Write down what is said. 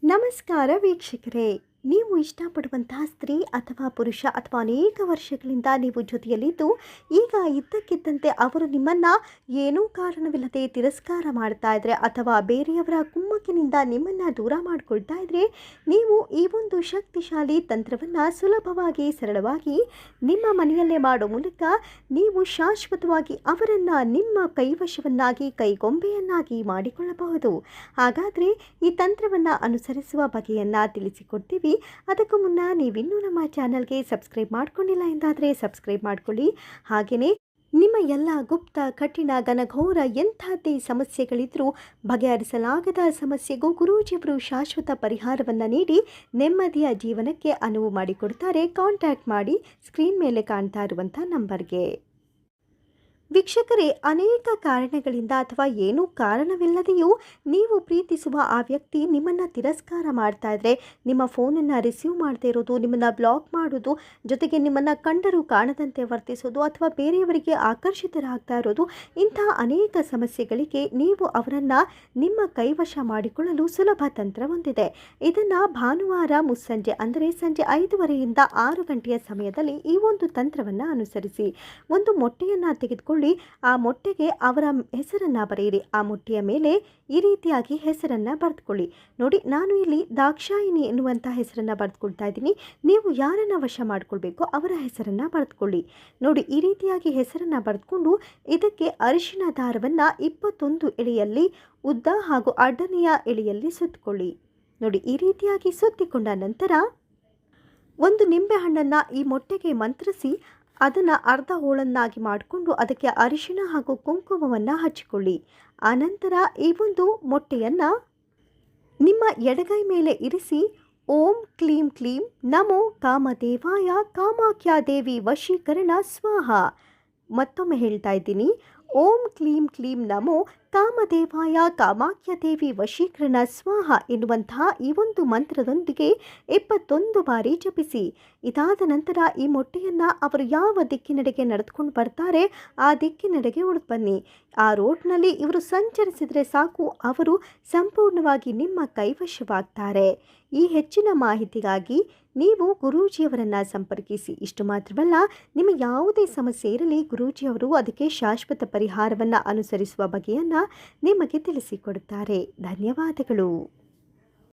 ನಮಸ್ಕಾರ ವೀಕ್ಷಕರೇ, ನೀವು ಇಷ್ಟಪಡುವಂತಹ ಸ್ತ್ರೀ ಅಥವಾ ಪುರುಷ ಅಥವಾ ಅನೇಕ ವರ್ಷಗಳಿಂದ ನೀವು ಜೊತೆಯಲ್ಲಿದ್ದು ಈಗ ಇದ್ದಕ್ಕಿದ್ದಂತೆ ಅವರು ನಿಮ್ಮನ್ನು ಏನೂ ಕಾರಣವಿಲ್ಲದೆ ತಿರಸ್ಕಾರ ಮಾಡ್ತಾ ಇದ್ರೆ ಅಥವಾ ಬೇರೆಯವರ ಕುಮ್ಮಕ್ಕಿನಿಂದ ನಿಮ್ಮನ್ನು ದೂರ ಮಾಡಿಕೊಳ್ತಾ ಇದ್ರೆ, ನೀವು ಈ ಒಂದು ಶಕ್ತಿಶಾಲಿ ತಂತ್ರವನ್ನು ಸುಲಭವಾಗಿ ಸರಳವಾಗಿ ನಿಮ್ಮ ಮನೆಯಲ್ಲೇ ಮಾಡೋ ಮೂಲಕ ನೀವು ಶಾಶ್ವತವಾಗಿ ಅವರನ್ನು ನಿಮ್ಮ ಕೈವಶವನ್ನಾಗಿ ಕೈಗೊಂಬೆಯನ್ನಾಗಿ ಮಾಡಿಕೊಳ್ಳಬಹುದು. ಹಾಗಾದರೆ ಈ ತಂತ್ರವನ್ನು ಅನುಸರಿಸುವ ಬಗೆಯನ್ನು ತಿಳಿಸಿಕೊಡ್ತೀವಿ. ಅದಕ್ಕೂ ಮುನ್ನ ನೀವಿನ್ನೂ ನಮ್ಮ ಚಾನಲ್ಗೆ ಸಬ್ಸ್ಕ್ರೈಬ್ ಮಾಡ್ಕೊಂಡಿಲ್ಲ ಎಂದಾದರೆ ಸಬ್ಸ್ಕ್ರೈಬ್ ಮಾಡ್ಕೊಳ್ಳಿ. ಹಾಗೆಯೇ ನಿಮ್ಮ ಎಲ್ಲ ಗುಪ್ತ, ಕಠಿಣ, ಘನಘೋರ ಎಂಥದ್ದೇ ಸಮಸ್ಯೆಗಳಿದ್ರೂ ಬಗೆಹರಿಸಲಾಗದ ಸಮಸ್ಯೆಗೂ ಗುರೂಜಿಯವರು ಶಾಶ್ವತ ಪರಿಹಾರವನ್ನು ನೀಡಿ ನೆಮ್ಮದಿಯ ಜೀವನಕ್ಕೆ ಅನುವು ಮಾಡಿಕೊಡ್ತಾರೆ. ಕಾಂಟ್ಯಾಕ್ಟ್ ಮಾಡಿ ಸ್ಕ್ರೀನ್ ಮೇಲೆ ಕಾಣ್ತಾ ಇರುವಂಥ ನಂಬರ್ಗೆ. ವೀಕ್ಷಕರೇ, ಅನೇಕ ಕಾರಣಗಳಿಂದ ಅಥವಾ ಏನೂ ಕಾರಣವಿಲ್ಲದೆಯೂ ನೀವು ಪ್ರೀತಿಸುವ ಆ ವ್ಯಕ್ತಿ ನಿಮ್ಮನ್ನು ತಿರಸ್ಕಾರ ಮಾಡ್ತಾ ಇದ್ರೆ, ನಿಮ್ಮ ಫೋನನ್ನು ರಿಸೀವ್ ಮಾಡದೇ ಇರೋದು, ನಿಮ್ಮನ್ನು ಬ್ಲಾಕ್ ಮಾಡೋದು, ಜೊತೆಗೆ ನಿಮ್ಮನ್ನು ಕಂಡರೂ ಕಾಣದಂತೆ ವರ್ತಿಸೋದು ಅಥವಾ ಬೇರೆಯವರಿಗೆ ಆಕರ್ಷಿತರಾಗ್ತಾ ಇರೋದು, ಇಂಥ ಅನೇಕ ಸಮಸ್ಯೆಗಳಿಗೆ ನೀವು ಅವರನ್ನು ನಿಮ್ಮ ಕೈವಶ ಮಾಡಿಕೊಳ್ಳಲು ಸುಲಭ ತಂತ್ರ ಹೊಂದಿದೆ. ಇದನ್ನು ಭಾನುವಾರ ಮುಸ್ಸಂಜೆ ಅಂದರೆ ಸಂಜೆ 5:30ರಿಂದ 6 ಗಂಟೆಯ ಸಮಯದಲ್ಲಿ ಈ ಒಂದು ತಂತ್ರವನ್ನು ಅನುಸರಿಸಿ. ಒಂದು ಮೊಟ್ಟೆಯನ್ನು ತೆಗೆದುಕೊಳ್ಳಿ. ಆ ಮೊಟ್ಟೆಗೆ ಅವರ ಹೆಸರನ್ನು ಬರೆಯಿರಿ. ಆ ಮೊಟ್ಟೆಯ ಮೇಲೆ ಈ ರೀತಿಯಾಗಿ ಹೆಸರನ್ನು ಬರೆದುಕೊಳ್ಳಿ. ನೋಡಿ, ನಾನು ಇಲ್ಲಿ ದಾಕ್ಷಾಯಿಣಿ ಎನ್ನುವಂಥ ಹೆಸರನ್ನು ಬರೆದುಕೊಳ್ತಾ ಇದ್ದೀನಿ. ನೀವು ಯಾರನ್ನು ವಶ ಮಾಡಿಕೊಳ್ಬೇಕು ಅವರ ಹೆಸರನ್ನು ಬರೆದುಕೊಳ್ಳಿ. ನೋಡಿ, ಈ ರೀತಿಯಾಗಿ ಹೆಸರನ್ನು ಬರೆದುಕೊಂಡು ಇದಕ್ಕೆ ಅರಿಶಿನ ದಾರವನ್ನು 21 ಎಳೆಯಲ್ಲಿ ಉದ್ದ ಹಾಗೂ ಅಡ್ಡನೆಯ ಎಳೆಯಲ್ಲಿ ಸುತ್ತಿಕೊಳ್ಳಿ. ನೋಡಿ, ಈ ರೀತಿಯಾಗಿ ಸುತ್ತಿಕೊಂಡ ನಂತರ ಒಂದು ನಿಂಬೆಹಣ್ಣನ್ನು ಈ ಮೊಟ್ಟೆಗೆ ಮಂತ್ರಿಸಿ ಅದನ್ನು ಅರ್ಧ ಹೋಳನ್ನಾಗಿ ಮಾಡಿಕೊಂಡು ಅದಕ್ಕೆ ಅರಿಶಿನ ಹಾಗೂ ಕುಂಕುಮವನ್ನು ಹಚ್ಚಿಕೊಳ್ಳಿ. ಆನಂತರ ಈ ಒಂದು ಮೊಟ್ಟೆಯನ್ನು ನಿಮ್ಮ ಎಡಗೈ ಮೇಲೆ ಇರಿಸಿ ಓಂ ಕ್ಲೀಂ ಕ್ಲೀಂ ನಮೋ ಕಾಮದೇವಾಯ ಕಾಮಾಖ್ಯಾದೇವಿ ವಶೀಕರಣ ಸ್ವಾಹ. ಮತ್ತೊಮ್ಮೆ ಹೇಳ್ತಾ ಇದ್ದೀನಿ, ಓಂ ಕ್ಲೀಂ ಕ್ಲೀಂ ನಮೋ ಕಾಮದೇವಾಯ ಕಾಮಾಖ್ಯದೇವಿ ವಶೀಕರಣ ಸ್ವಾಹ ಎನ್ನುವಂತಹ ಈ ಒಂದು ಮಂತ್ರದೊಂದಿಗೆ 21 ಬಾರಿ ಜಪಿಸಿ. ಇದಾದ ನಂತರ ಈ ಮೊಟ್ಟೆಯನ್ನು ಅವರು ಯಾವ ದಿಕ್ಕಿನೆಡೆಗೆ ನಡೆದುಕೊಂಡು ಬರ್ತಾರೆ ಆ ದಿಕ್ಕಿನೆಡೆಗೆ ಹೊಡೆದು ಬನ್ನಿ. ಆ ರೋಡ್ನಲ್ಲಿ ಇವರು ಸಂಚರಿಸಿದರೆ ಸಾಕು, ಅವರು ಸಂಪೂರ್ಣವಾಗಿ ನಿಮ್ಮ ಕೈವಶವಾಗ್ತಾರೆ. ಈ ಹೆಚ್ಚಿನ ಮಾಹಿತಿಗಾಗಿ ನೀವು ಗುರೂಜಿಯವರನ್ನು ಸಂಪರ್ಕಿಸಿ. ಇಷ್ಟು ಮಾತ್ರವಲ್ಲ, ನಿಮ್ಮ ಯಾವುದೇ ಸಮಸ್ಯೆ ಇರಲಿ ಗುರೂಜಿಯವರು ಅದಕ್ಕೆ ಶಾಶ್ವತ ಪರಿಹಾರವನ್ನು ಅನುಸರಿಸುವ ಬಗೆಯನ್ನು ನಿಮಗೆ ತಿಳಿಸಿಕೊಡುತ್ತಾರೆ. ಧನ್ಯವಾದಗಳು.